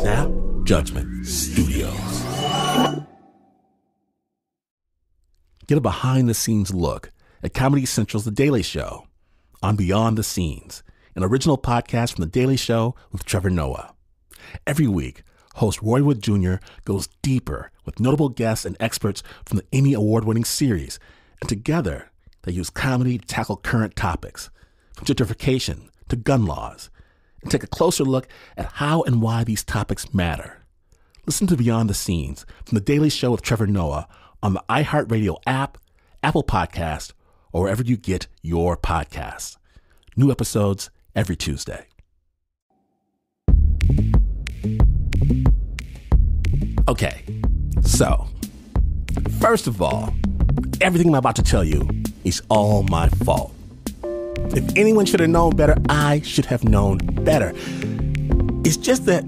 Snap Judgment Studios. Get a behind-the-scenes look at Comedy Central's The Daily Show on Beyond the Scenes, an original podcast from The Daily Show with Trevor Noah. Every week, host Roy Wood Jr. goes deeper with notable guests and experts from the Emmy Award-winning series, and together they use comedy to tackle current topics, from gentrification to gun laws, and take a closer look at how and why these topics matter. Listen to Beyond the Scenes from The Daily Show with Trevor Noah on the iHeartRadio app, Apple Podcast, or wherever you get your podcasts. New episodes every Tuesday. Okay, so, first of all, everything I'm about to tell you is all my fault. If anyone should have known better, I should have known better. It's just that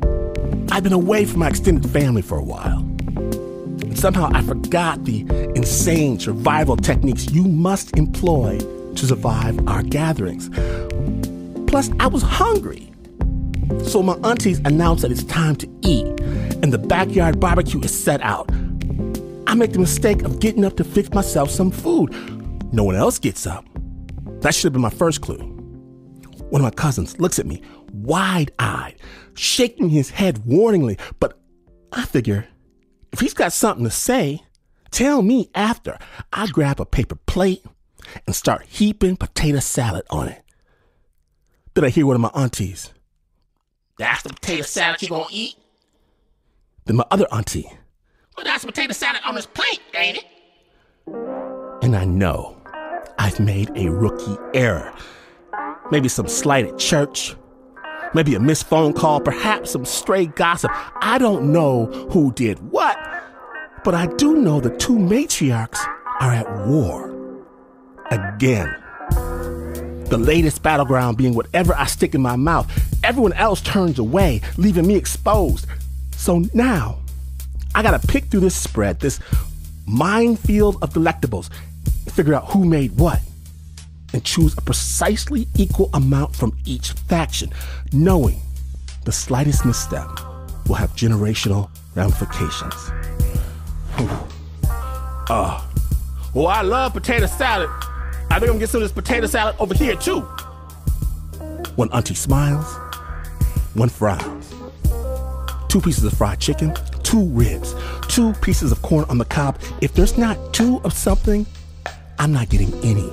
I've been away from my extended family for a while. And somehow I forgot the insane survival techniques you must employ to survive our gatherings. Plus, I was hungry. So my aunties announced that it's time to eat, and the backyard barbecue is set out. I make the mistake of getting up to fix myself some food. No one else gets up. That should have been my first clue. One of my cousins looks at me, wide-eyed, shaking his head warningly, but I figure, if he's got something to say, tell me after. I grab a paper plate and start heaping potato salad on it. Then I hear one of my aunties, "That's the potato salad you gonna eat?" Then my other auntie, "Well, that's potato salad on this plate, ain't it?" And I know I've made a rookie error. Maybe some slight at church, maybe a missed phone call, perhaps some stray gossip. I don't know who did what, but I do know the two matriarchs are at war. Again. The latest battleground being whatever I stick in my mouth. Everyone else turns away, leaving me exposed. So now, I gotta pick through this spread, this minefield of delectables, and figure out who made what, and choose a precisely equal amount from each faction, knowing the slightest misstep will have generational ramifications. Well, I love potato salad. I think I'm gonna get some of this potato salad over here too. One auntie smiles, one frowns. 2 pieces of fried chicken, 2 ribs, 2 pieces of corn on the cob. If there's not 2 of something, I'm not getting any,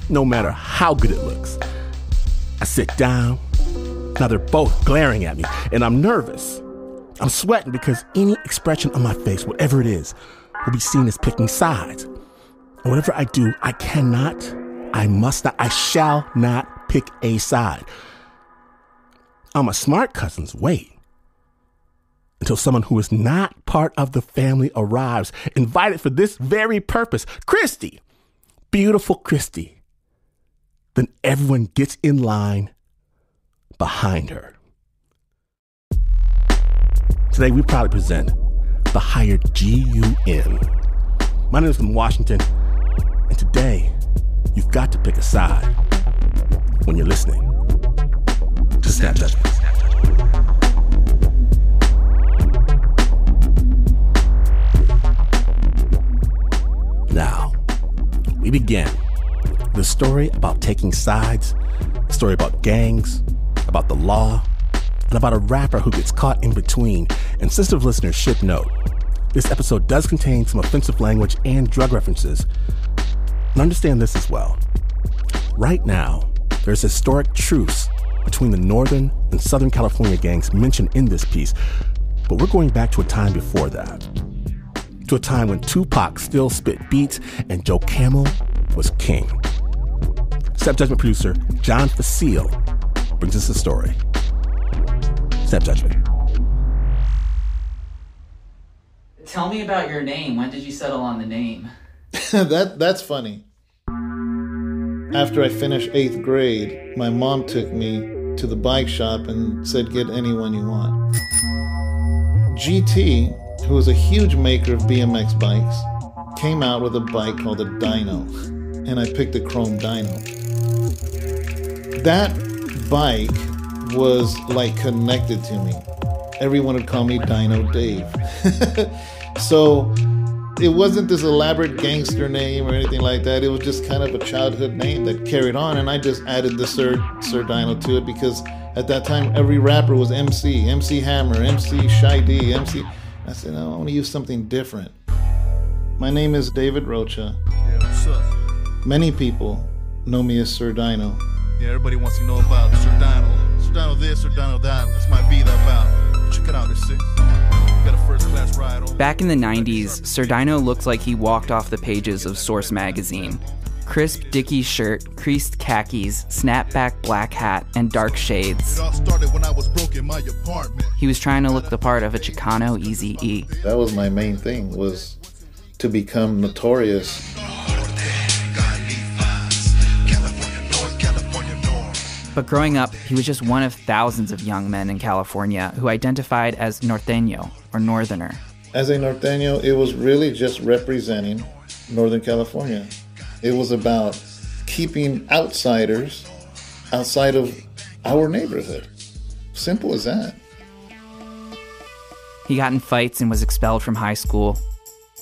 no matter how good it looks. I sit down. Now they're both glaring at me, and I'm nervous. I'm sweating because any expression on my face, whatever it is, will be seen as picking sides. And whatever I do, I cannot, I must not, I shall not pick a side. All my smart cousins wait until someone who is not part of the family arrives, invited for this very purpose. Christy, beautiful Christy. Then everyone gets in line behind her. Today we proudly present the hired G.U.N. My name is from Washington, and today you've got to pick a side when you're listening to Snap Judgment. Now, we begin with a story about taking sides, a story about gangs, about the law, and about a rapper who gets caught in between. And sensitive listeners should note, this episode does contain some offensive language and drug references. And understand this as well. Right now, there's a historic truce between the Northern and Southern California gangs mentioned in this piece, but we're going back to a time before that. To a time when Tupac still spit beats and Joe Camel was king. Snap Judgment producer John Fecile brings us the story. Snap Judgment. Tell me about your name. When did you settle on the name? That's funny. After I finished 8th grade, my mom took me to the bike shop and said, "Get anyone you want." GT, who was a huge maker of BMX bikes, came out with a bike called a Dyno, and I picked a chrome Dyno. That bike was like connected to me. everyone would call me Dyno Dave. So it wasn't this elaborate gangster name or anything like that. It was just kind of a childhood name that carried on, and I just added the Sir Dyno to it because at that time every rapper was MC Hammer, MC Shy D, MC. I said, no, I want to use something different. My name is David Rocha. Yeah, what's up? Many people know me as Sir Dyno. Yeah, everybody wants to know about Sir Dyno. Sir Dyno this, Sir Dyno that. That's my beat about. Check it out, this shit. Got a first-class ride on. Back in the 90s, Sir Dyno looked like he walked off the pages of Source magazine. Crisp Dickies shirt, creased khakis, snapback black hat, and dark shades. It all started when I was broke in my apartment. He was trying to look the part of a Chicano Eazy-E. That was my main thing, was to become notorious. But growing up, he was just one of thousands of young men in California who identified as norteño, or northerner. As a norteño, it was really just representing Northern California. It was about keeping outsiders outside of our neighborhood. Simple as that. He got in fights and was expelled from high school.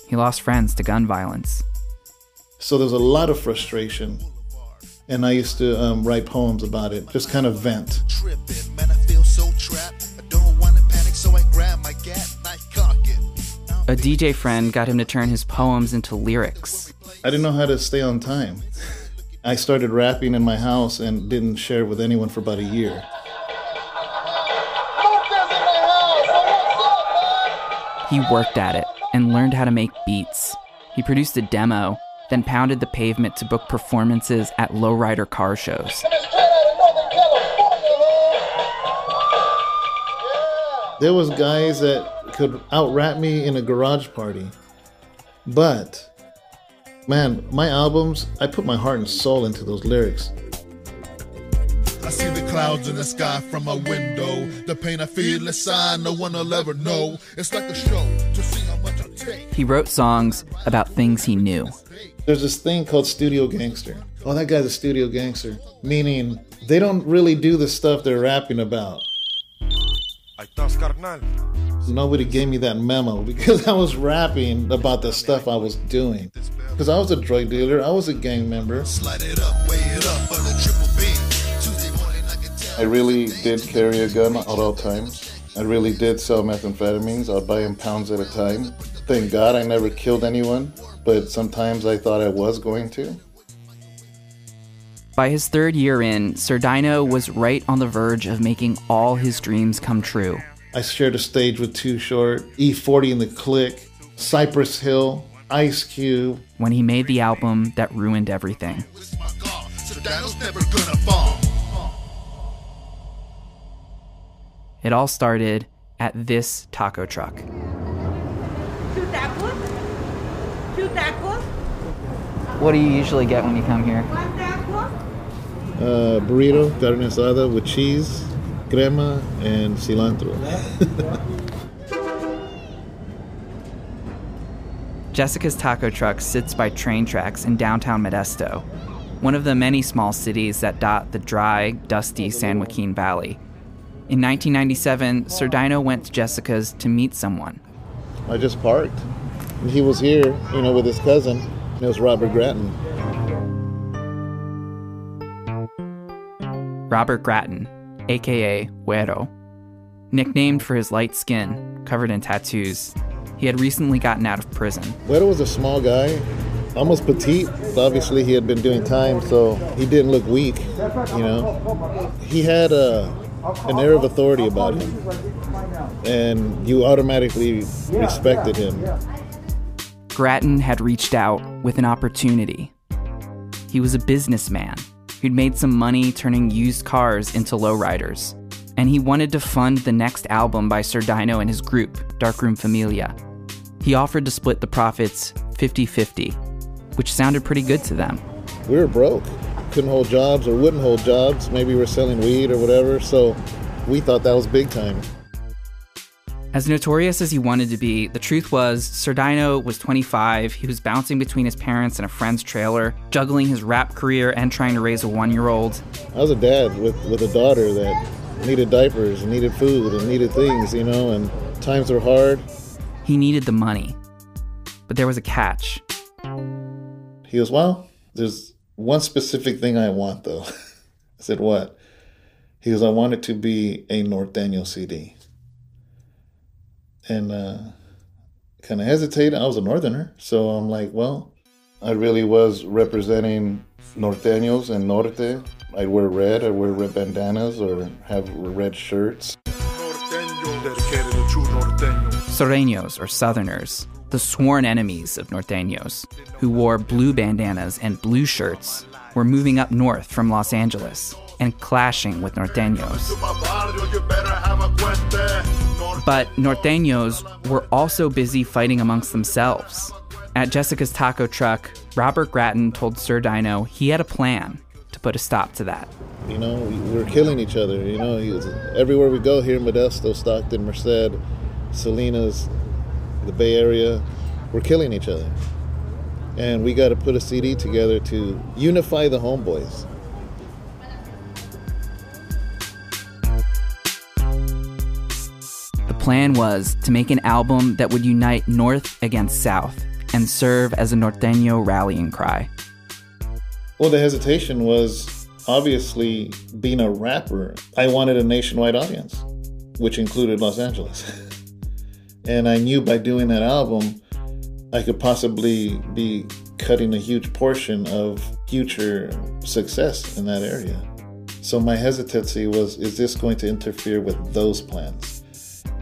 He lost friends to gun violence. So there's a lot of frustration. And I used to write poems about it, just kind of vent. A DJ friend got him to turn his poems into lyrics. I didn't know how to stay on time. I started rapping in my house and didn't share it with anyone for about a year. He worked at it and learned how to make beats. He produced a demo, then pounded the pavement to book performances at lowrider car shows. There was guys that could out-rap me in a garage party. But, man, my albums, I put my heart and soul into those lyrics. I see the clouds in the sky from my window. The pain I feel inside, no one will ever know. It's like a show to see how much I take. He wrote songs about things he knew. There's this thing called studio gangster. Oh, that guy's a studio gangster. Meaning, they don't really do the stuff they're rapping about. Nobody gave me that memo because I was rapping about the stuff I was doing. Because I was a drug dealer, I was a gang member. I really did carry a gun at all times. I really did sell methamphetamines. I'd buy them pounds at a time. Thank God I never killed anyone, but sometimes I thought I was going to. By his third year in, Sir Dyno was right on the verge of making all his dreams come true. I shared a stage with Too Short, E40 in the Click, Cypress Hill, Ice Cube. When he made the album that ruined everything. It all started at this taco truck. Two tacos? Two tacos? What do you usually get when you come here? One taco? Burrito, carne asada with cheese, crema, and cilantro. Jessica's taco truck sits by train tracks in downtown Modesto, one of the many small cities that dot the dry, dusty San Joaquin Valley. In 1997, Sir Dyno went to Jessica's to meet someone. I just parked. And he was here, with his cousin. And it was Robert Grattan. Robert Grattan, a.k.a. Güero. Nicknamed for his light skin, covered in tattoos, he had recently gotten out of prison. Güero was a small guy, almost petite. Obviously, he had been doing time, so he didn't look weak, He had an air of authority about him, and you automatically respected him. Grattan had reached out with an opportunity. He was a businessman who'd made some money turning used cars into lowriders, and he wanted to fund the next album by Sir Dyno and his group, Darkroom Familia. He offered to split the profits 50-50, which sounded pretty good to them. We were broke. Couldn't hold jobs or wouldn't hold jobs. Maybe we were selling weed or whatever, so we thought that was big time. As notorious as he wanted to be, the truth was, Sir Dyno was 25, he was bouncing between his parents and a friend's trailer, juggling his rap career and trying to raise a 1-year-old. I was a dad with a daughter that needed diapers, and needed food, and needed things, you know, and times were hard. He needed the money. But there was a catch. He goes, well, there's one specific thing I want, though. I said, what? He goes, I want it to be a Norteño CD. And kind of hesitated. I was a Northerner. So I'm like, well, I really was representing Norteños and Norte. I'd wear red, I'd wear red bandanas or have red shirts. Sureños, or Southerners, the sworn enemies of Norteños, who wore blue bandanas and blue shirts, were moving up north from Los Angeles and clashing with Norteños. But Norteños were also busy fighting amongst themselves. At Jessica's taco truck, Robert Gratton told Sir Dyno he had a plan to put a stop to that. You know, we were killing each other. You know, everywhere we go here in Modesto, Stockton, Merced, Salinas, the Bay Area, we're killing each other. And we got to put a CD together to unify the homeboys. The plan was to make an album that would unite North against South and serve as a Norteño rallying cry. Well, the hesitation was obviously being a rapper. I wanted a nationwide audience, which included Los Angeles. And I knew by doing that album, I could possibly be cutting a huge portion of future success in that area. So my hesitancy was, is this going to interfere with those plans?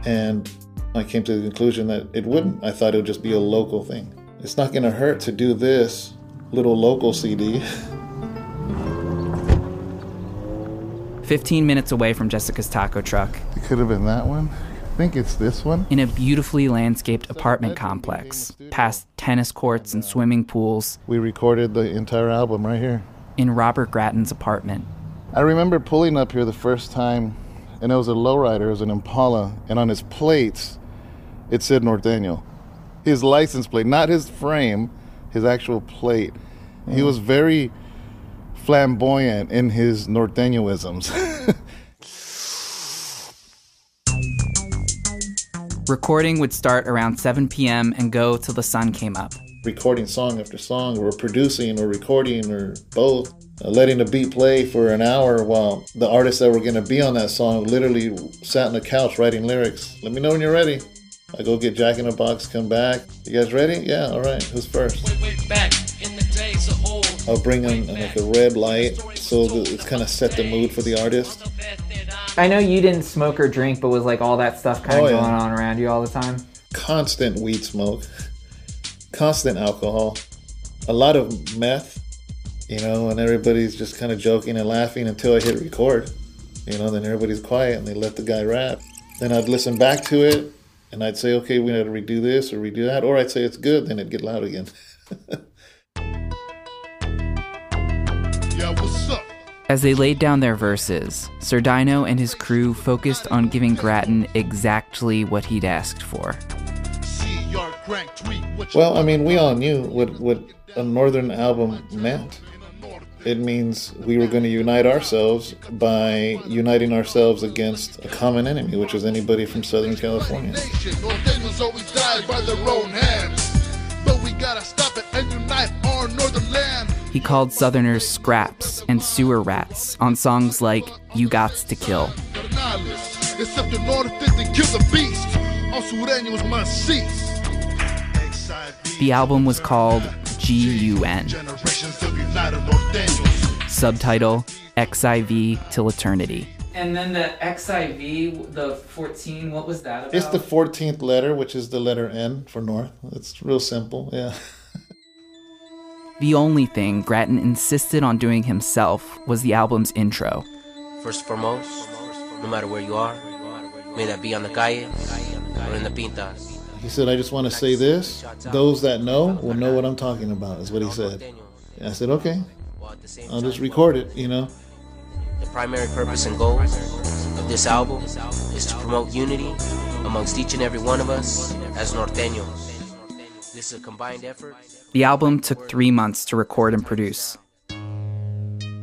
And I came to the conclusion that it wouldn't. I thought it would just be a local thing. It's not going to hurt to do this little local CD. 15 minutes away from Jessica's taco truck. It could have been that one. I think it's this one. In a beautifully landscaped apartment complex, past tennis courts and swimming pools. We recorded the entire album right here. In Robert Gratton's apartment. I remember pulling up here the first time, and it was a lowrider, it was an Impala, and on his plates, it said Norteño. His license plate, not his frame, his actual plate. He was very flamboyant in his Norteñoisms. Recording would start around 7 p.m. and go till the sun came up. Recording song after song, or producing, or recording, or both. Letting the beat play for an hour while the artists that were going to be on that song literally sat on the couch writing lyrics. Let me know when you're ready. I go get Jack in the Box, come back. You guys ready? Yeah, all right. Who's first? Back in the days of old. I'll bring in like a red light so that it's kind of set the mood for the artist. I know you didn't smoke or drink, but was like all that stuff kind of going on around you all the time? Constant weed smoke. Constant alcohol. A lot of meth. You know, and everybody's just kind of joking and laughing until I hit record. You know, then everybody's quiet and they let the guy rap. Then I'd listen back to it and I'd say, okay, we got to redo this or redo that. Or I'd say it's good, then it'd get loud again. Yeah, what's up? As they laid down their verses, Sir Dyno and his crew focused on giving Gratton exactly what he'd asked for. Well, I mean, we all knew what a Northern album meant. It means we were going to unite ourselves by uniting ourselves against a common enemy, which is anybody from Southern California. He called Southerners scraps and sewer rats on songs like You Gots to Kill. The album was called G.U.N. Subtitle, XIV Till Eternity. And then the XIV, the 14, what was that about? It's the 14th letter, which is the letter N for North. It's real simple, yeah. The only thing Gratton insisted on doing himself was the album's intro. First and foremost, no matter where you are, may that be on the calle or in the pintas. He said, I just want to say this. Those that know will know what I'm talking about, is what he said. And I said, okay, I'll just record it, you know. The primary purpose and goal of this album is to promote unity amongst each and every one of us as Norteños. This is a combined effort. The album took 3 months to record and produce.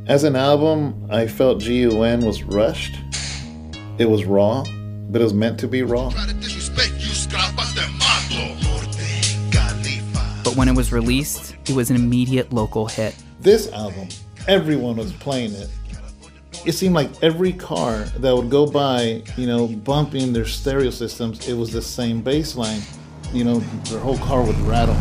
As an album, I felt G.U.N was rushed. It was raw, but it was meant to be raw. But when it was released, it was an immediate local hit. This album, everyone was playing it. It seemed like every car that would go by, bumping their stereo systems, it was the same bass line. Their whole car would rattle.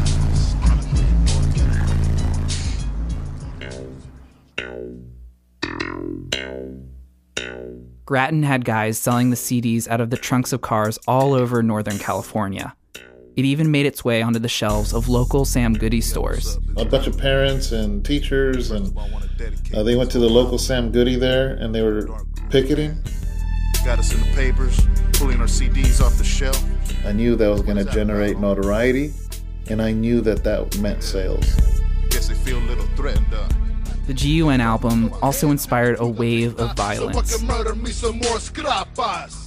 Gratton had guys selling the CDs out of the trunks of cars all over Northern California. It even made its way onto the shelves of local Sam Goody stores. A bunch of parents and teachers, and they went to the local Sam Goody there, and they were picketing. Got us in the papers, pulling our CDs off the shelf. I knew that was going to generate notoriety, and I knew that meant sales. I guess they feel a little threatened. The G.U.N. album also inspired a wave of violence.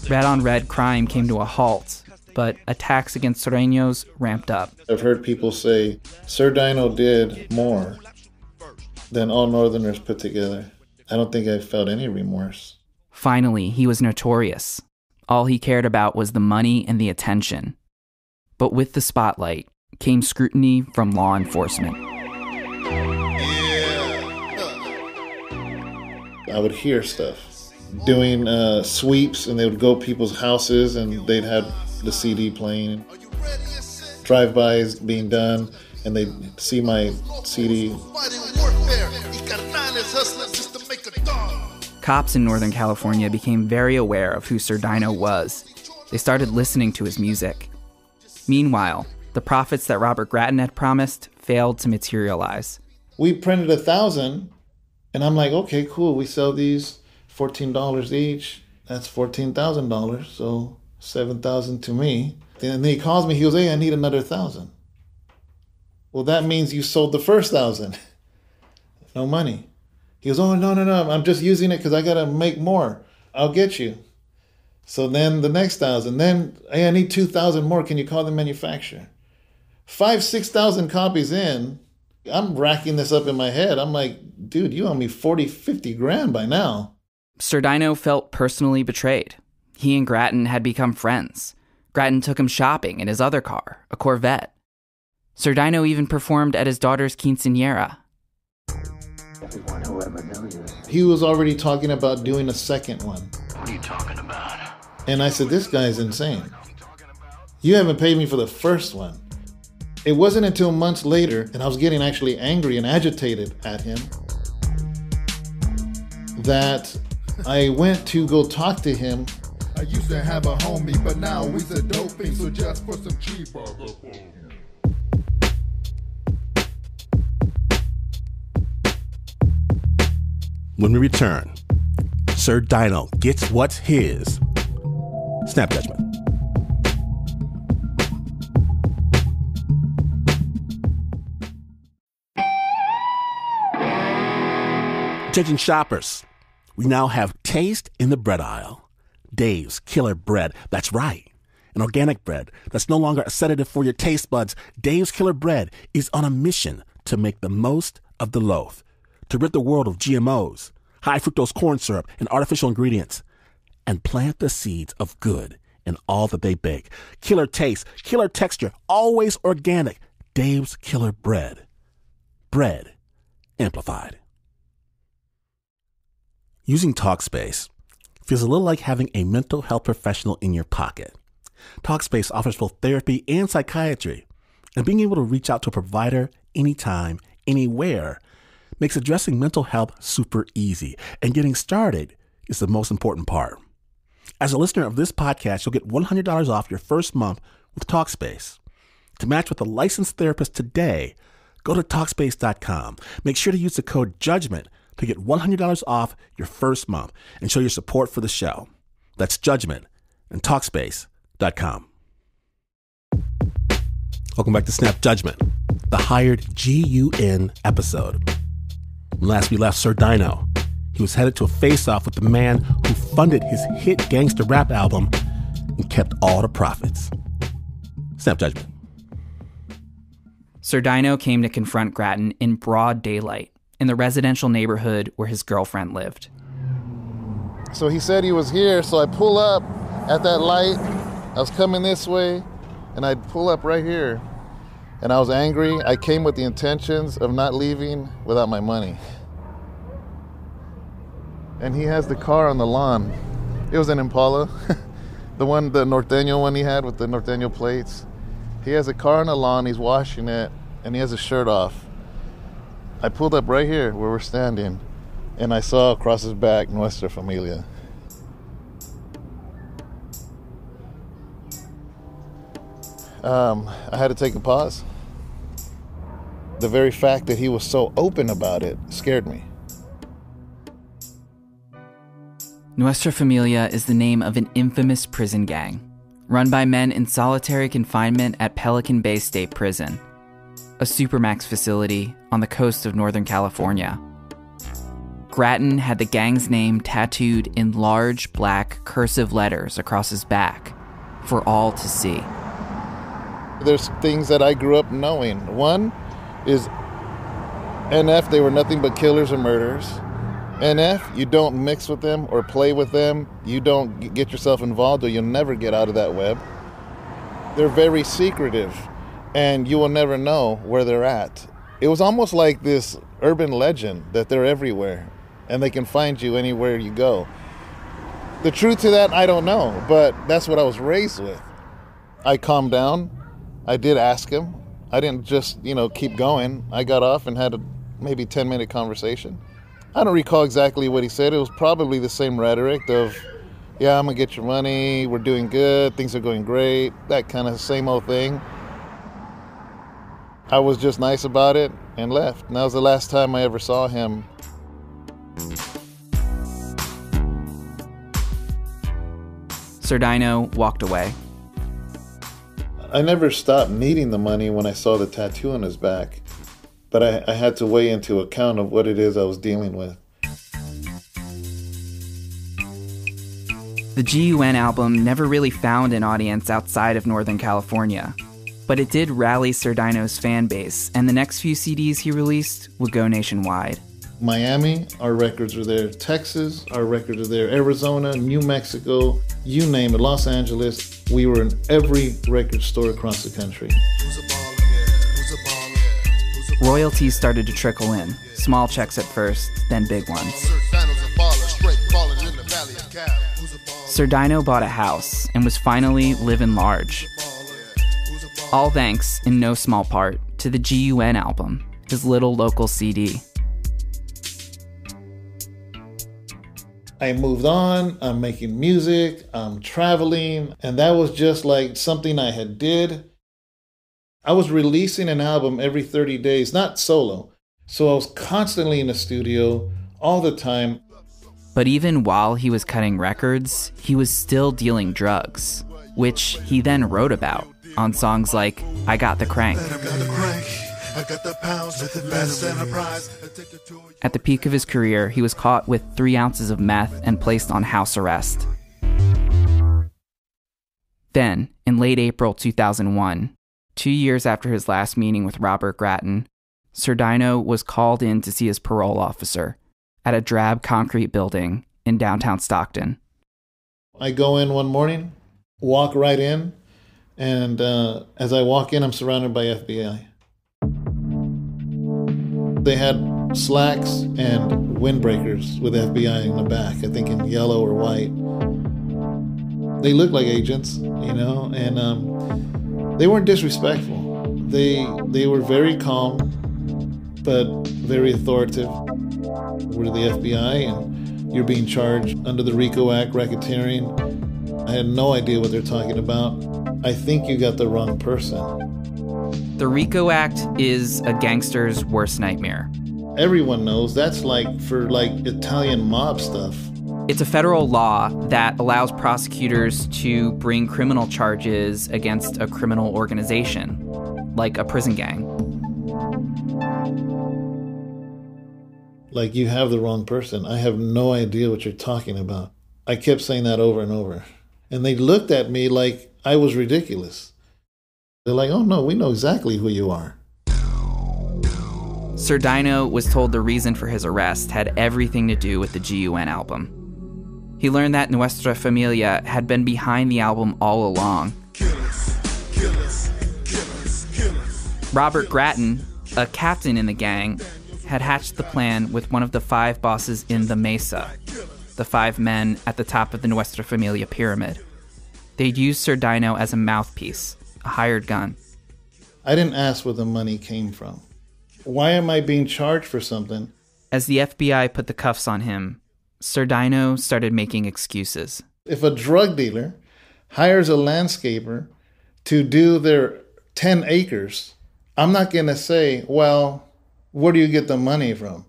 Red-on-red crime came to a halt, but attacks against Sureños ramped up. I've heard people say, Sir Dyno did more than all Northerners put together. I don't think I felt any remorse. Finally, he was notorious. All he cared about was the money and the attention. But with the spotlight came scrutiny from law enforcement. I would hear stuff. Doing sweeps, and they would go to people's houses, and they'd have the CD playing. Drive-bys being done, and they'd see my CD. Cops in Northern California became very aware of who Sir Dyno was. They started listening to his music. Meanwhile, the profits that Robert Gratton had promised failed to materialize. We printed 1,000, and I'm like, okay, cool. We sell these $14 each. That's $14,000, so $7,000 to me. And then he calls me. He goes, hey, I need another 1,000. Well, that means you sold the first 1,000. No money. He goes, oh, no, I'm just using it because I got to make more. I'll get you. So then the next 1,000. Then, hey, I need 2,000 more. Can you call the manufacturer? 6,000 copies in. I'm racking this up in my head. I'm like, dude, you owe me 40, 50 grand by now. Sir Dyno felt personally betrayed. He and Gratton had become friends. Gratton took him shopping in his other car, a Corvette. Sir Dyno even performed at his daughter's quinceañera. Everyone who ever knew you. He was already talking about doing a second one. What are you talking about? And I said, this guy's insane. You haven't paid me for the first one. It wasn't until months later, and I was getting actually angry and agitated at him, that I went to go talk to him. I used to have a homie, but now he's a dopey, so just for some cheeseburger. When we return, Sir Dyno gets what's his. Snap Judgment. Attention shoppers, we now have taste in the bread aisle. Dave's Killer Bread, that's right. An organic bread that's no longer a sedative for your taste buds. Dave's Killer Bread is on a mission to make the most of the loaf, to rid the world of GMOs, high fructose corn syrup, and artificial ingredients, and plant the seeds of good in all that they bake. Killer taste, killer texture, always organic. Dave's Killer Bread. Bread amplified. Using Talkspace feels a little like having a mental health professional in your pocket. Talkspace offers both therapy and psychiatry, and being able to reach out to a provider anytime, anywhere, makes addressing mental health super easy, and getting started is the most important part. As a listener of this podcast, you'll get $100 off your first month with Talkspace. To match with a licensed therapist today, go to Talkspace.com. Make sure to use the code JUDGMENT to get $100 off your first month and show your support for the show. That's JUDGMENT and Talkspace.com. Welcome back to Snap Judgment, the hired G.U.N. episode. Last we left Sir Dyno, he was headed to a face-off with the man who funded his hit gangster rap album and kept all the profits. Snap Judgment. Sir Dyno came to confront Gratton in broad daylight in the residential neighborhood where his girlfriend lived. So he said he was here, so I pull up at that light. I was coming this way, and I'd pull up right here. And I was angry. I came with the intentions of not leaving without my money. And he has the car on the lawn. It was an Impala, the Norteño one he had with the Norteño plates. He has a car on the lawn, he's washing it, and he has his shirt off. I pulled up right here where we're standing, and I saw across his back, Nuestra Familia. I had to take a pause. The very fact that he was so open about it scared me. Nuestra Familia is the name of an infamous prison gang, run by men in solitary confinement at Pelican Bay State Prison, a supermax facility on the coast of Northern California. Gratton had the gang's name tattooed in large black cursive letters across his back for all to see. There's things that I grew up knowing. One is NF, they were nothing but killers and murderers. NF, you don't mix with them or play with them. You don't get yourself involved or you'll never get out of that web. They're very secretive and you will never know where they're at. It was almost like this urban legend that they're everywhere and they can find you anywhere you go. The truth to that, I don't know, but that's what I was raised with. I calmed down. I did ask him. I didn't just, keep going. I got off and had a maybe 10-minute conversation. I don't recall exactly what he said. It was probably the same rhetoric of, yeah, I'm going to get your money. We're doing good. Things are going great. That kind of same old thing. I was just nice about it and left. And that was the last time I ever saw him. Sir Dyno walked away. I never stopped needing the money when I saw the tattoo on his back, but I had to weigh into account of what it is I was dealing with. The G.U.N. album never really found an audience outside of Northern California, but it did rally Sir Dyno's fan base, and the next few CDs he released would go nationwide. Miami, our records are there. Texas, our records are there. Arizona, New Mexico, you name it. Los Angeles, we were in every record store across the country. Royalties started to trickle in. Small checks at first, then big ones. Sir Dyno bought a house and was finally living large. All thanks, in no small part, to the G.U.N. album, his little local CD. I moved on, I'm making music, I'm traveling, and that was just like something I had did. I was releasing an album every 30 days, not solo. So I was constantly in the studio all the time. But even while he was cutting records, he was still dealing drugs, which he then wrote about on songs like I Got the Crank. At the peak of his career, he was caught with 3 ounces of meth and placed on house arrest. Then, in late April 2001, 2 years after his last meeting with Robert Gratton, Sir Dyno was called in to see his parole officer at a drab concrete building in downtown Stockton. I go in one morning, walk right in, and as I walk in, I'm surrounded by FBI. They had slacks and windbreakers with FBI in the back, I think in yellow or white. They looked like agents, and they weren't disrespectful. They were very calm, but very authoritative. We're the FBI, and you're being charged under the RICO Act, racketeering. I had no idea what they're talking about. I think you got the wrong person. The RICO Act is a gangster's worst nightmare. Everyone knows that's for Italian mob stuff. It's a federal law that allows prosecutors to bring criminal charges against a criminal organization, like a prison gang. Like, you have the wrong person. I have no idea what you're talking about. I kept saying that over and over. And they looked at me like I was ridiculous. They're like, oh no, we know exactly who you are. Sir Dyno was told the reason for his arrest had everything to do with the G.U.N. album. He learned that Nuestra Familia had been behind the album all along. Robert Grattan, a captain in the gang, had hatched the plan with one of the 5 bosses in the Mesa, the 5 men at the top of the Nuestra Familia pyramid. They'd used Sir Dyno as a mouthpiece, a hired gun. I didn't ask where the money came from. Why am I being charged for something? As the FBI put the cuffs on him, Sir Dyno started making excuses. If a drug dealer hires a landscaper to do their 10 acres, I'm not going to say, well, where do you get the money from?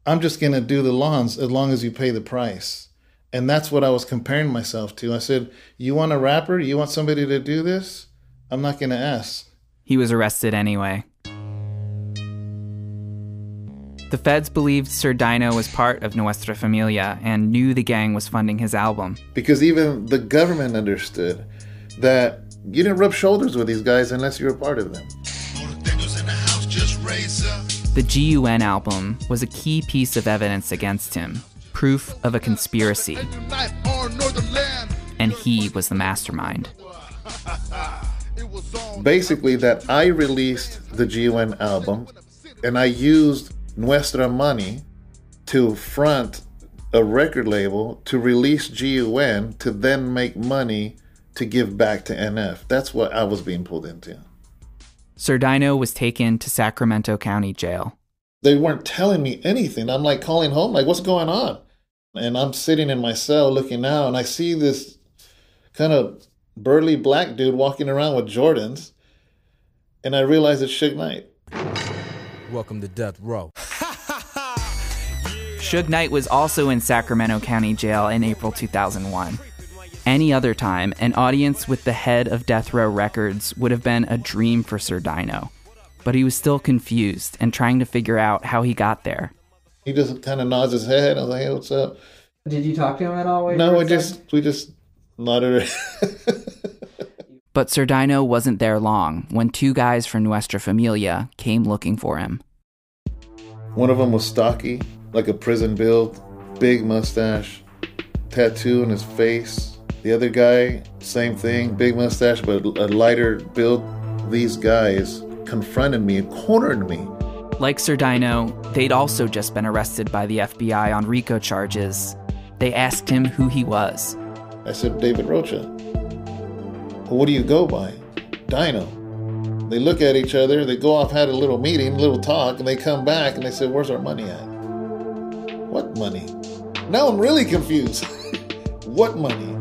I'm just going to do the lawns as long as you pay the price. And that's what I was comparing myself to. I said, you want a rapper? You want somebody to do this? I'm not going to ask. He was arrested anyway. The feds believed Sir Dyno was part of Nuestra Familia and knew the gang was funding his album. Because even the government understood that you didn't rub shoulders with these guys unless you were part of them. The G.U.N. album was a key piece of evidence against him, proof of a conspiracy. And he was the mastermind. Basically, that I released the G.U.N. album, and I used Nuestra money to front a record label to release G.U.N. to then make money to give back to NF. That's what I was being pulled into. Sir Dyno was taken to Sacramento County Jail. They weren't telling me anything. I'm like calling home, like, what's going on? And I'm sitting in my cell looking out, and I see this kind of burly black dude walking around with Jordans, and I realize it's Suge Knight. Welcome to Death Row. Suge Knight was also in Sacramento County Jail in April 2001. Any other time, an audience with the head of Death Row Records would have been a dream for Sir Dyno. But he was still confused and trying to figure out how he got there. He just kind of nods his head. I was like, hey, what's up? Did you talk to him at all? No, we just nodded. But Sir Dyno wasn't there long when 2 guys from Nuestra Familia came looking for him. One of them was stocky, like a prison build, big mustache, tattoo on his face. The other guy, same thing, big mustache, but a lighter build. These guys confronted me and cornered me. Like Sir Dyno, they'd also just been arrested by the FBI on RICO charges. They asked him who he was. I said, David Rocha. Well, what do you go by? Dyno. They look at each other, they go off, had a little meeting, a little talk, and they come back and they said, where's our money at? What money? Now I'm really confused. What money?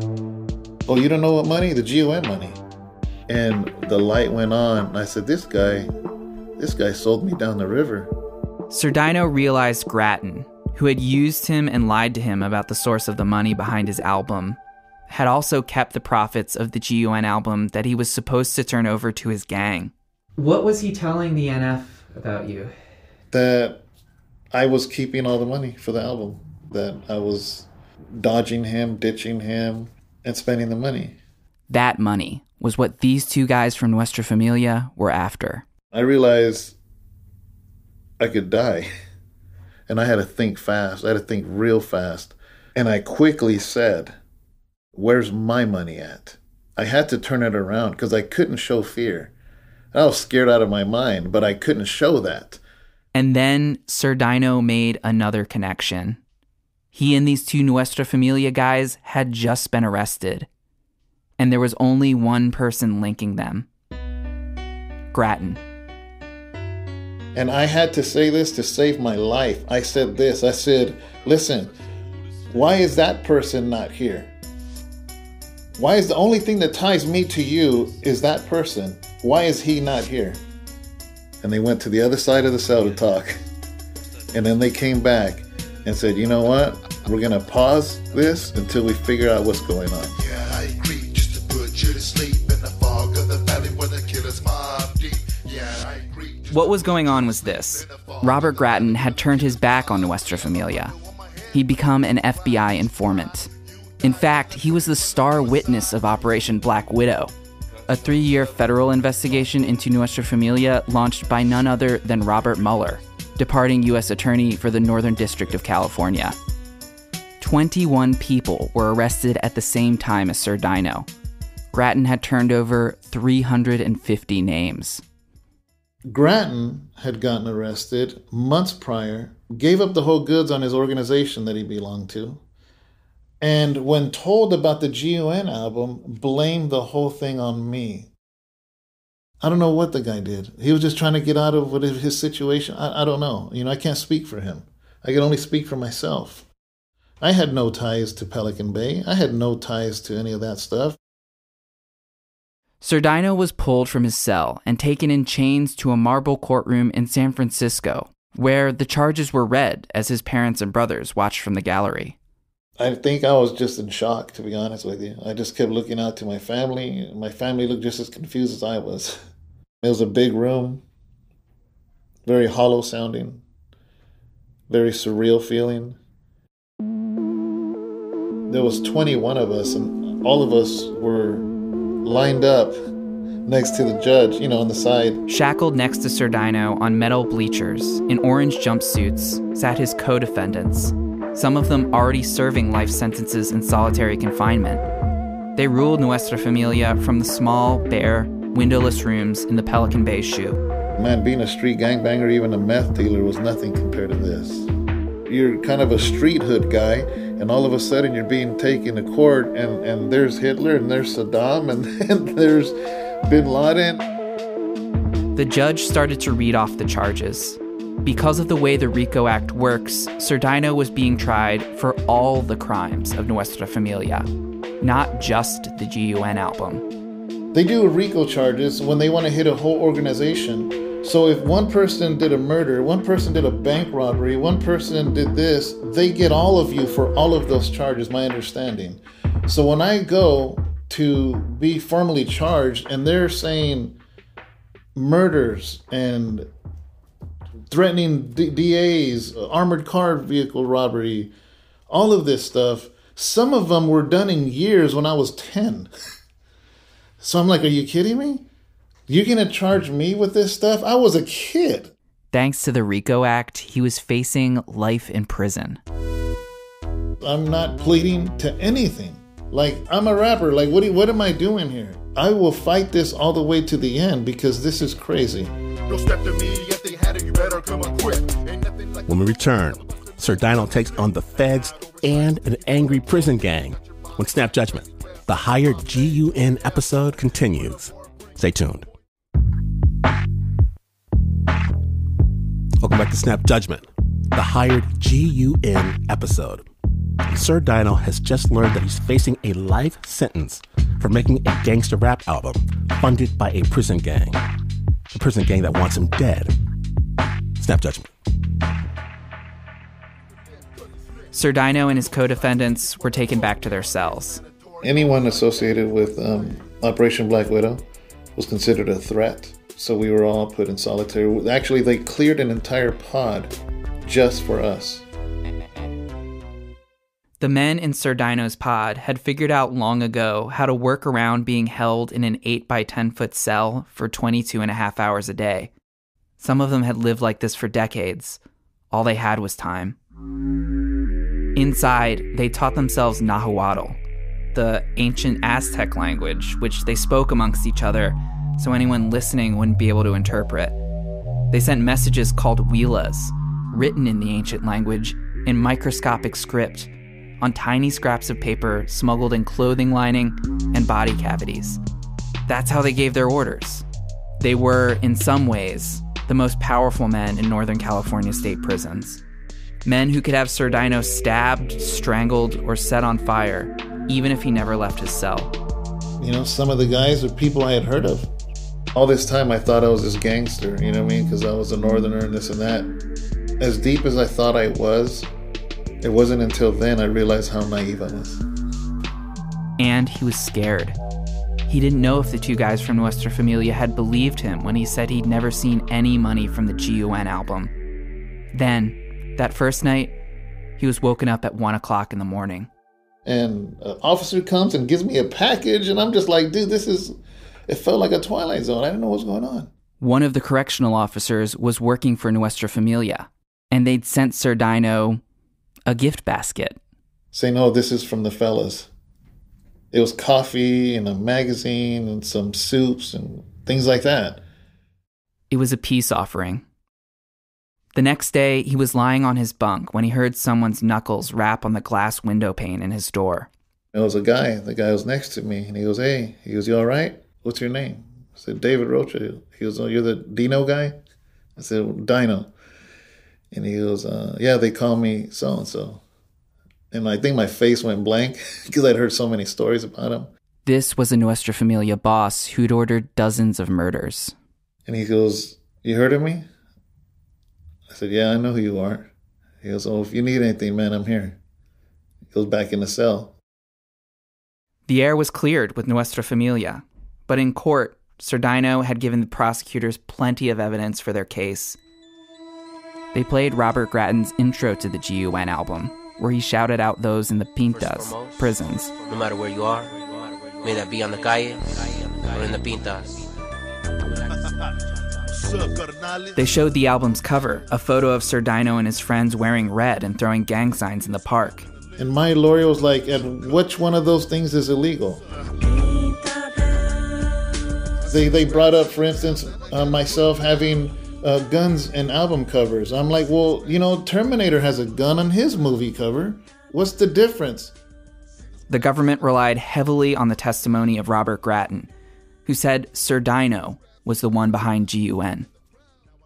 Oh, you don't know what money? The G.U.N. money. And the light went on. And I said, this guy sold me down the river. Sir Dyno realized Grattan, who had used him and lied to him about the source of the money behind his album, had also kept the profits of the G.U.N. album that he was supposed to turn over to his gang. What was he telling the NF about you? That I was keeping all the money for the album. That I was dodging him, ditching him, and spending the money. That money was what these 2 guys from Nuestra Familia were after. I realized I could die. And I had to think fast. I had to think real fast. And I quickly said, where's my money at? I had to turn it around because I couldn't show fear. I was scared out of my mind, but I couldn't show that. And then Sir Dyno made another connection. He and these 2 Nuestra Familia guys had just been arrested. And there was only one person linking them. Grattan. And I had to say this to save my life. I said this. I said, listen, why is that person not here? Why is the only thing that ties me to you is that person? Why is he not here? And they went to the other side of the cell to talk. And then they came back and said, you know what? We're going to pause this until we figure out what's going on. Yeah, I agree, just to put you to sleep in the fog of the valley where the killers mob deep. Yeah, I agree. What was going on was this. Robert Grattan had turned his back on Nuestra Familia. He'd become an FBI informant. In fact, he was the star witness of Operation Black Widow, a 3-year federal investigation into Nuestra Familia launched by none other than Robert Mueller, departing U.S. Attorney for the Northern District of California. 21 people were arrested at the same time as Sir Dyno. Grattan had turned over 350 names. Grattan had gotten arrested months prior, gave up the whole goods on his organization that he belonged to, and when told about the G.U.N. album, blamed the whole thing on me. I don't know what the guy did. He was just trying to get out of his situation. I don't know. I can't speak for him. I can only speak for myself. I had no ties to Pelican Bay. I had no ties to any of that stuff. Sir Dyno was pulled from his cell and taken in chains to a marble courtroom in San Francisco, where the charges were read as his parents and brothers watched from the gallery. I think I was just in shock, to be honest with you. I just kept looking out to my family. My family looked just as confused as I was. It was a big room, very hollow sounding, very surreal feeling. There was 21 of us, and all of us were lined up next to the judge, on the side. Shackled next to Sir Dyno on metal bleachers, in orange jumpsuits, sat his co-defendants, some of them already serving life sentences in solitary confinement. They ruled Nuestra Familia from the small, bare, windowless rooms in the Pelican Bay shoe. Man, being a street gangbanger, even a meth dealer, was nothing compared to this. You're kind of a street hood guy, and all of a sudden you're being taken to court, and there's Hitler, and there's Saddam, and there's Bin Laden. The judge started to read off the charges. Because of the way the RICO Act works, Sir Dyno was being tried for all the crimes of Nuestra Familia, not just the G.U.N. album. They do RICO charges when they want to hit a whole organization. So if one person did a murder, one person did a bank robbery, one person did this, they get all of you for all of those charges, my understanding. So when I go to be formally charged and they're saying murders and threatening DAs, armored car vehicle robbery, all of this stuff, some of them were done in years when I was 10. So I'm like, are you kidding me? You're going to charge me with this stuff? I was a kid. Thanks to the RICO Act, he was facing life in prison. I'm not pleading to anything. Like, I'm a rapper. Like, what am I doing here? I will fight this all the way to the end because this is crazy. When we return, Sir Dyno takes on the feds and an angry prison gang. When Snap Judgment, the hired G.U.N. episode continues. Stay tuned. Welcome back to Snap Judgment, the hired G.U.N. episode. Sir Dyno has just learned that he's facing a life sentence for making a gangster rap album funded by a prison gang. A prison gang that wants him dead. Snap Judgment. Sir Dyno and his co-defendants were taken back to their cells. Anyone associated with Operation Black Widow was considered a threat. So we were all put in solitary. Actually, they cleared an entire pod just for us. The men in Sir Dyno's pod had figured out long ago how to work around being held in an 8 by 10 foot cell for 22 and a half hours a day. Some of them had lived like this for decades. All they had was time. Inside, they taught themselves Nahuatl, the ancient Aztec language, which they spoke amongst each other so anyone listening wouldn't be able to interpret. They sent messages called huilas, written in the ancient language in microscopic script, on tiny scraps of paper smuggled in clothing lining and body cavities. That's how they gave their orders. They were, in some ways, the most powerful men in Northern California state prisons. Men who could have Sir Dyno stabbed, strangled, or set on fire, even if he never left his cell. Some of the guys are people I had heard of. All this time I thought I was this gangster, you know what I mean? Because I was a northerner and this and that. As deep as I thought I was, it wasn't until then I realized how naive I was. And he was scared. He didn't know if the two guys from Nuestra Familia had believed him when he said he'd never seen any money from the G.U.N. album. Then, that first night, he was woken up at 1 o'clock in the morning. And an officer comes and gives me a package, and I'm just like, dude, it felt like a Twilight Zone. I didn't know what was going on. One of the correctional officers was working for Nuestra Familia, and they'd sent Sir Dyno a gift basket. saying, "Oh, this is from the fellas." It was coffee and a magazine and some soups and things like that. It was a peace offering. The next day, he was lying on his bunk when he heard someone's knuckles rap on the glass window pane in his door. It was a guy. The guy was next to me, and he goes, "Hey," he goes, "You all right? What's your name?" I said, "David Rocha." He goes, "Oh, you're the Dyno guy?" I said, "Dyno." And he goes, "Yeah, they call me so-and-so." And I think my face went blank because I'd heard so many stories about him. This was a Nuestra Familia boss who'd ordered dozens of murders. And he goes, "You heard of me?" I said, "Yeah, I know who you are." He goes, "Oh, if you need anything, man, I'm here." He goes back in the cell. The air was cleared with Nuestra Familia, but in court, Sir Dyno had given the prosecutors plenty of evidence for their case. They played Robert Grattan's intro to the G.U.N. album, where he shouted out those in the pintas, prisons. No matter where you are, may that be on the calles or in the pintas. They showed the album's cover, a photo of Sir Dyno and his friends wearing red and throwing gang signs in the park. And my lawyer was like, "And which one of those things is illegal?" They brought up, for instance, myself having guns and album covers. I'm like, well, Terminator has a gun on his movie cover. What's the difference? The government relied heavily on the testimony of Robert Grattan, who said Sir Dyno was the one behind G.U.N.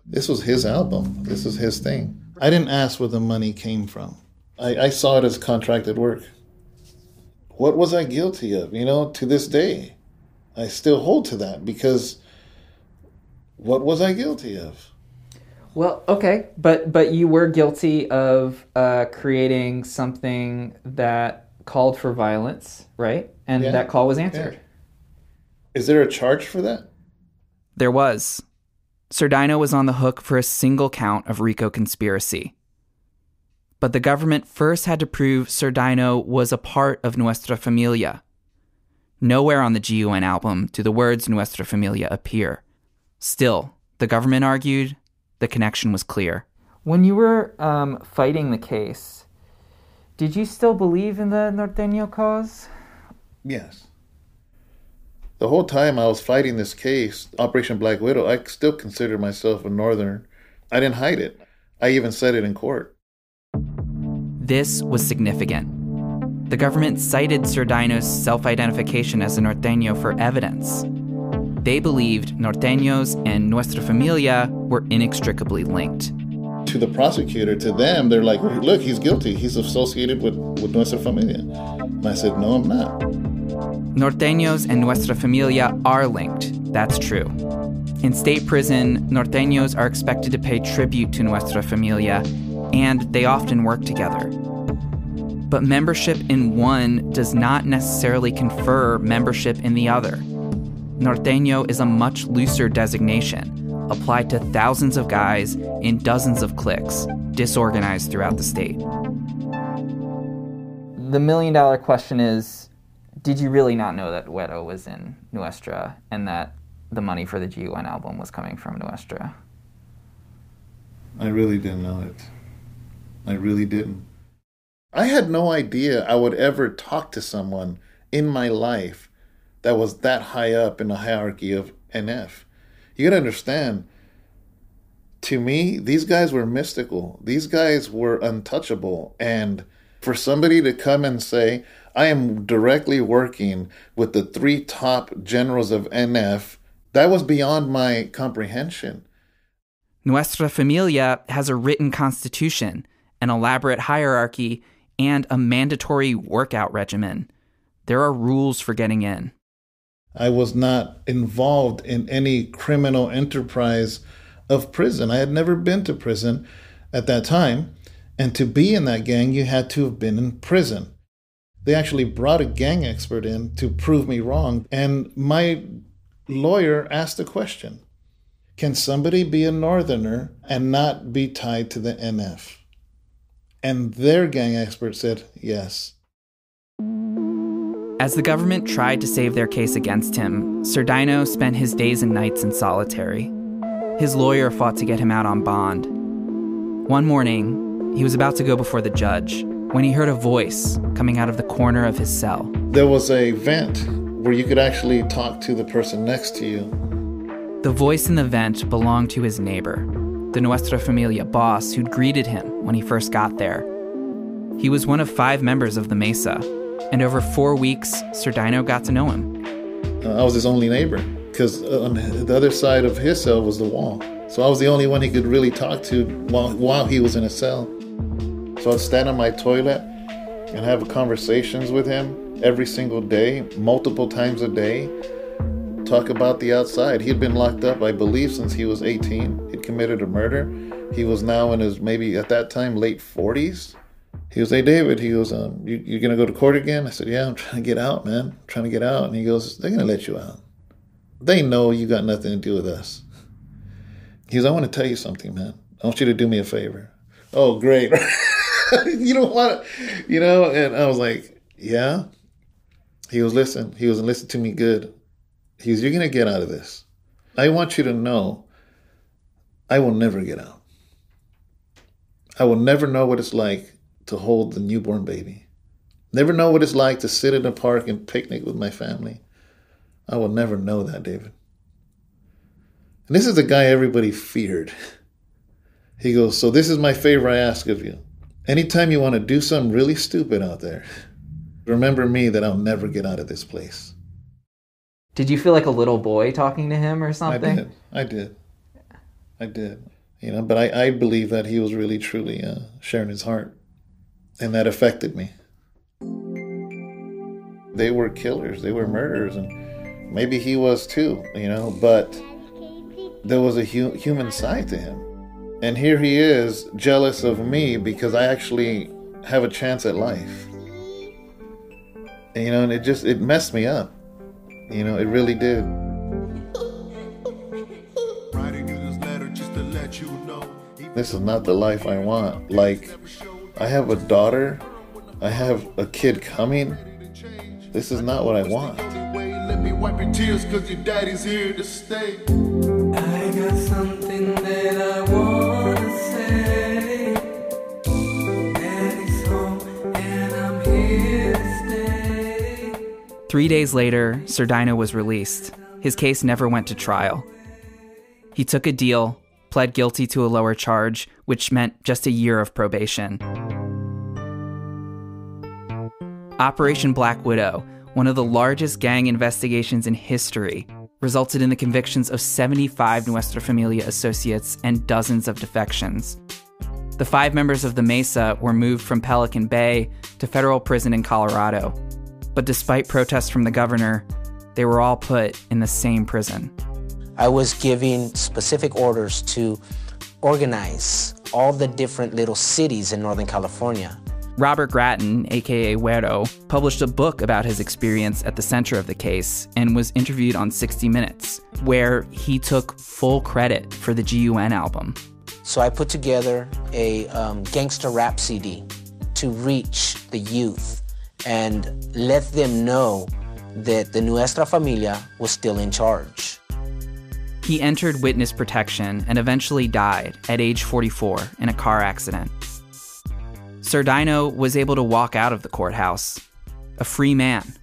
This was his album. This was his thing. I didn't ask where the money came from. I saw it as contracted work. What was I guilty of? To this day, I still hold to that because what was I guilty of? Well, okay, but you were guilty of creating something that called for violence, right? And that call was answered. Yeah. Is there a charge for that? There was. Sir Dyno was on the hook for a single count of RICO conspiracy. But the government first had to prove Sir Dyno was a part of Nuestra Familia. Nowhere on the G.U.N. album do the words Nuestra Familia appear. Still, the government argued the connection was clear. When you were fighting the case, did you still believe in the Norteño cause? Yes. The whole time I was fighting this case, Operation Black Widow, I still considered myself a Northerner. I didn't hide it. I even said it in court. This was significant. The government cited Sir Dyno's self-identification as a Norteño for evidence. They believed Norteños and Nuestra Familia were inextricably linked. To the prosecutor, to them, they're like, "Look, he's guilty. He's associated with Nuestra Familia." And I said, "No, I'm not." Norteños and Nuestra Familia are linked. That's true. In state prison, Norteños are expected to pay tribute to Nuestra Familia, and they often work together. But membership in one does not necessarily confer membership in the other. Norteño is a much looser designation, applied to thousands of guys in dozens of cliques, disorganized throughout the state. The million-dollar question is, did you really not know that Wedo was in Nuestra and that the money for the G.U.N. album was coming from Nuestra? I really didn't know it. I really didn't. I had no idea I would ever talk to someone in my life that was that high up in the hierarchy of NF. You gotta understand, to me, these guys were mystical. These guys were untouchable. And for somebody to come and say, I am directly working with the 3 top generals of NF, that was beyond my comprehension. Nuestra Familia has a written constitution, an elaborate hierarchy, and a mandatory workout regimen. There are rules for getting in. I was not involved in any criminal enterprise of prison. I had never been to prison at that time. And to be in that gang, you had to have been in prison. They actually brought a gang expert in to prove me wrong. And my lawyer asked the question, can somebody be a Northerner and not be tied to the NF? And their gang expert said yes. As the government tried to save their case against him, Sir Dyno spent his days and nights in solitary. His lawyer fought to get him out on bond. One morning, he was about to go before the judge when he heard a voice coming out of the corner of his cell. There was a vent where you could actually talk to the person next to you. The voice in the vent belonged to his neighbor, the Nuestra Familia boss who'd greeted him when he first got there. He was one of 5 members of the Mesa, and over 4 weeks, Sir Dyno got to know him. I was his only neighbor, because on the other side of his cell was the wall. So I was the only one he could really talk to while he was in a cell. So I'd stand on my toilet and have conversations with him every single day, multiple times a day, talk about the outside. He had been locked up, I believe, since he was 18. He'd committed a murder. He was now in his, maybe at that time, late 40s. He goes, "Hey, David," he goes, "You're going to go to court again?" I said, "Yeah, I'm trying to get out, man. I'm trying to get out." And he goes, "They're going to let you out. They know you got nothing to do with us." He goes, "I want to tell you something, man. I want you to do me a favor." Oh, great. You don't want to, and I was like, "Yeah." He goes, "Listen." He goes, "And listen to me good." He goes, "You're going to get out of this. I want you to know I will never get out. I will never know what it's like to hold the newborn baby. Never know what it's like to sit in a park and picnic with my family. I will never know that, David." And this is the guy everybody feared. He goes, "So this is my favor I ask of you. Anytime you want to do something really stupid out there, remember me, that I'll never get out of this place." Did you feel like a little boy talking to him or something? I did. But I believe that he was really, truly sharing his heart. And that affected me. They were killers. They were murderers. And maybe he was too, but there was a human side to him. And here he is, jealous of me because I actually have a chance at life. And it messed me up. It really did. This is not the life I want. Like, I have a daughter. I have a kid coming. This is not what I want. Let me wipe your tears, 'cause your daddy's here to stay. I got something that I wanna say. Daddy's home and I'm here to stay. 3 days later, Sir Dyno was released. His case never went to trial. He took a deal, pled guilty to a lower charge, which meant just a year of probation. Operation Black Widow, one of the largest gang investigations in history, resulted in the convictions of 75 Nuestra Familia associates and dozens of defections. The 5 members of the Mesa were moved from Pelican Bay to federal prison in Colorado. But despite protests from the governor, they were all put in the same prison. I was giving specific orders to organize all the different little cities in Northern California. Robert Gratton, aka Güero, published a book about his experience at the center of the case and was interviewed on 60 Minutes, where he took full credit for the G.U.N. album. So I put together a gangsta rap CD to reach the youth and let them know that the Nuestra Familia was still in charge. He entered witness protection and eventually died at age 44 in a car accident. Sir Dyno was able to walk out of the courthouse, a free man,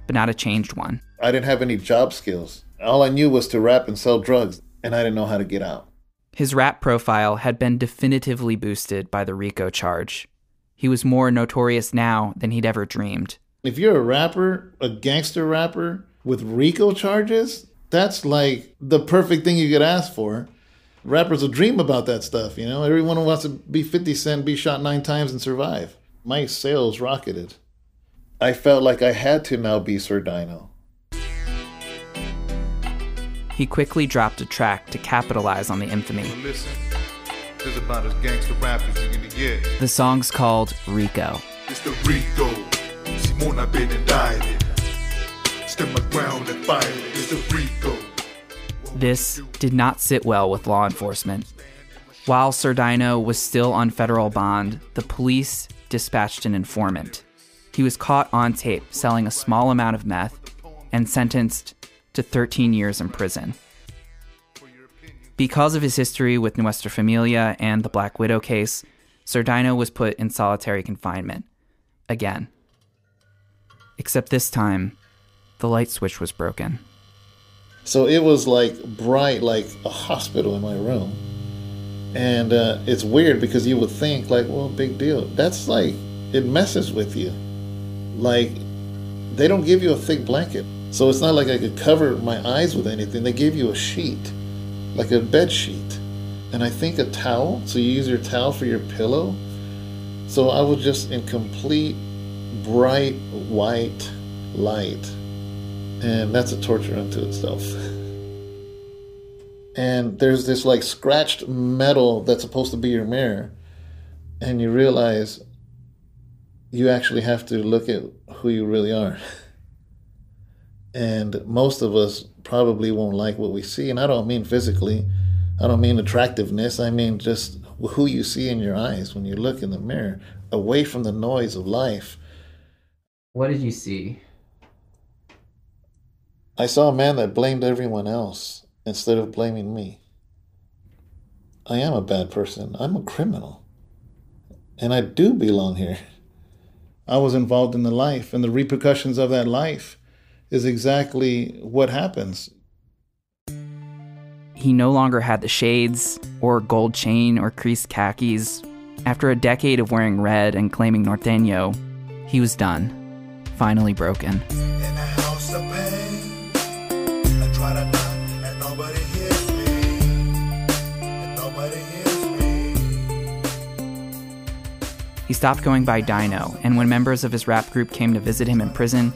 but not a changed one. I didn't have any job skills. All I knew was to rap and sell drugs, and I didn't know how to get out. His rap profile had been definitively boosted by the RICO charge. He was more notorious now than he'd ever dreamed. If you're a rapper, a gangster rapper with RICO charges, that's like the perfect thing you could ask for. Rappers will dream about that stuff, Everyone wants to be 50 Cent, be shot 9 times and survive. My sales rocketed. I felt like I had to now be Sir Dyno. He quickly dropped a track to capitalize on the infamy. Listen, this is about as gangster rap as you're gonna get. The song's called Rico. It's the Rico. Simona been indicted. Stand my ground and fight it. It's the Rico. This did not sit well with law enforcement. While Sir Dyno was still on federal bond, the police dispatched an informant. He was caught on tape selling a small amount of meth and sentenced to 13 years in prison. Because of his history with Nuestra Familia and the Black Widow case, Sir Dyno was put in solitary confinement, again. Except this time, the light switch was broken. So it was like bright, like a hospital in my room. And it's weird because you would think like, well, big deal. That's like, it messes with you. Like, they don't give you a thick blanket. So it's not like I could cover my eyes with anything. They give you a sheet, like a bed sheet. And I think a towel. So you use your towel for your pillow. So I was just in complete bright white light. And that's a torture unto itself. And there's this like scratched metal that's supposed to be your mirror. And you realize you actually have to look at who you really are. And most of us probably won't like what we see. And I don't mean physically. I don't mean attractiveness. I mean just who you see in your eyes when you look in the mirror, away from the noise of life. What did you see? I saw a man that blamed everyone else instead of blaming me. I am a bad person. I'm a criminal. And I do belong here. I was involved in the life, and the repercussions of that life is exactly what happens. He no longer had the shades, or gold chain, or creased khakis. After a decade of wearing red and claiming norteño, he was done. Finally broken. In a house of pain, I try to knock and nobody hears me. And nobody hears me. He stopped going by Dyno, and when members of his rap group came to visit him in prison,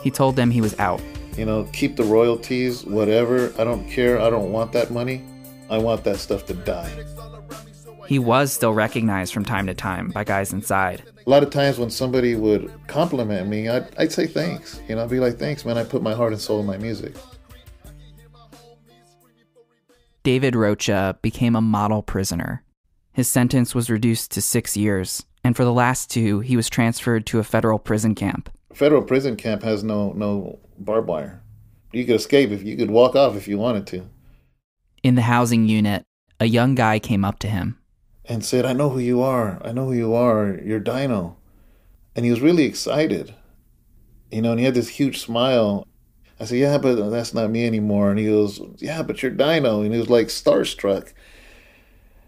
he told them he was out. You know, keep the royalties, whatever. I don't care. I don't want that money. I want that stuff to die. He was still recognized from time to time by guys inside. A lot of times when somebody would compliment me, I'd say thanks. You know, I'd be like, thanks, man. I put my heart and soul in my music. David Rocha became a model prisoner. His sentence was reduced to 6 years, and for the last 2, he was transferred to a federal prison camp. Federal prison camp has no barbed wire. You could escape if you could walk off if you wanted to. In the housing unit, a young guy came up to him and said, I know who you are. I know who you are. You're Dyno. And he was really excited. You know, and he had this huge smile. I said, yeah, but that's not me anymore. And he goes, yeah, but you're Dyno. And he was like starstruck.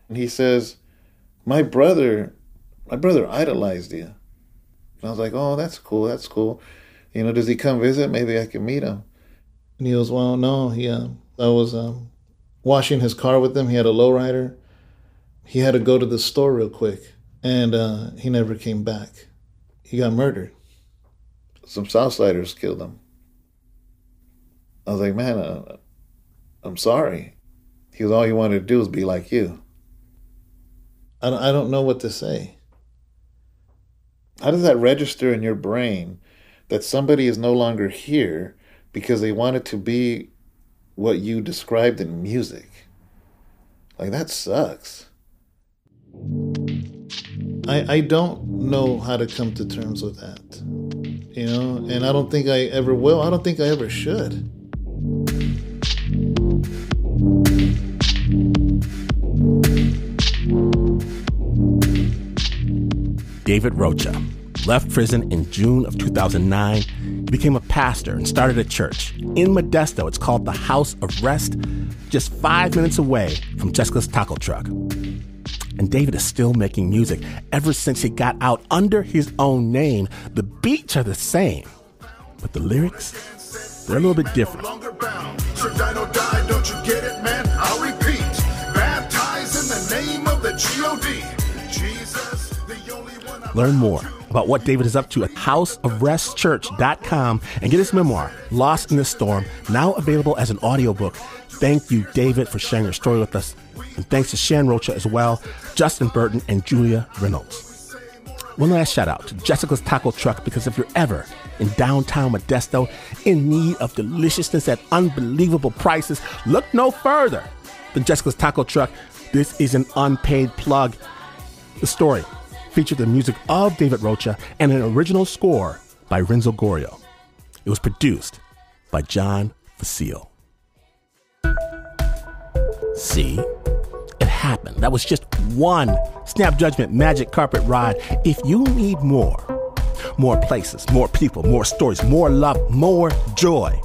And he says, my brother idolized you. And I was like, oh, that's cool. That's cool. You know, does he come visit? Maybe I can meet him. And he goes, well, no. I was washing his car with him. He had a lowrider. He had to go to the store real quick, and he never came back. He got murdered. Some Southsiders killed him. I was like, man, I'm sorry. He goes, all you wanted to do was be like you. I don't know what to say. How does that register in your brain that somebody is no longer here because they wanted to be what you described in music? Like, that sucks. I don't know how to come to terms with that, you know, and I don't think I ever will. I don't think I ever should. David Rocha left prison in June of 2009. He became a pastor and started a church. In Modesto, it's called the House of Rest, just 5 minutes away from Jessica's taco truck. And David is still making music ever since he got out under his own name. The beats are the same, but the lyrics, they're a little bit different. Sir Dyno died, don't you get it, man? I'll repeat. Baptized in the name of the G.U.N. Jesus, the only one. Learn more about what David is up to at houseofrestchurch.com and get his memoir, Lost in the Storm, now available as an audiobook. Thank you, David, for sharing your story with us. And thanks to Sharon Rocha as well, Justin Berton, and Julia Reynolds. One last shout out to Jessica's Taco Truck, because if you're ever in downtown Modesto in need of deliciousness at unbelievable prices, look no further than Jessica's Taco Truck. This is an unpaid plug. The story featured the music of David Rocha and an original score by Renzo Gorrio. It was produced by John Fecile. See? It happened. That was just one Snap Judgment magic carpet ride. If you need more, more places, more people, more stories, more love, more joy.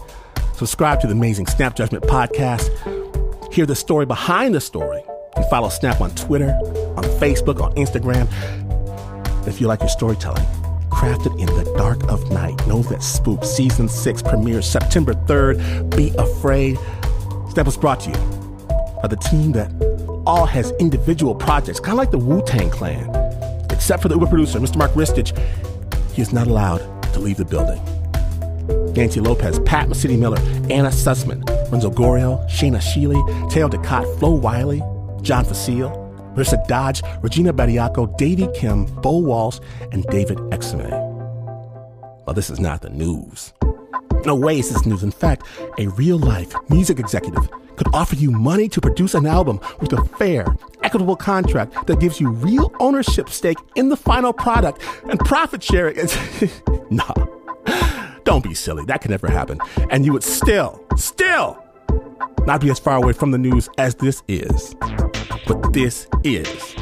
Subscribe to the amazing Snap Judgment podcast. Hear the story behind the story. You follow Snap on Twitter, on Facebook, on Instagram. If you like your storytelling, crafted in the dark of night. Know that Spook Season 6 premieres September 3rd. Be afraid. Snap was brought to you by the team that all has individual projects, kind of like the Wu-Tang Clan. Except for the Uber producer, Mr. Mark Ristich. He is not allowed to leave the building. Nancy Lopez, Pat Mesiti-Miller, Anna Sussman, Renzo Gorrio, Shayna Shealy, Teo Ducot, Flo Wiley, John Fecile, Marissa Dodge, Regina Bediaco, Davey Kim, Bo Walsh, and David Exime. Well, this is not the news. No way is this news. In fact, a real-life music executive could offer you money to produce an album with a fair, equitable contract that gives you real ownership stake in the final product and profit sharing. Nah, don't be silly. That could never happen. And you would still not be as far away from the news as this is. But this is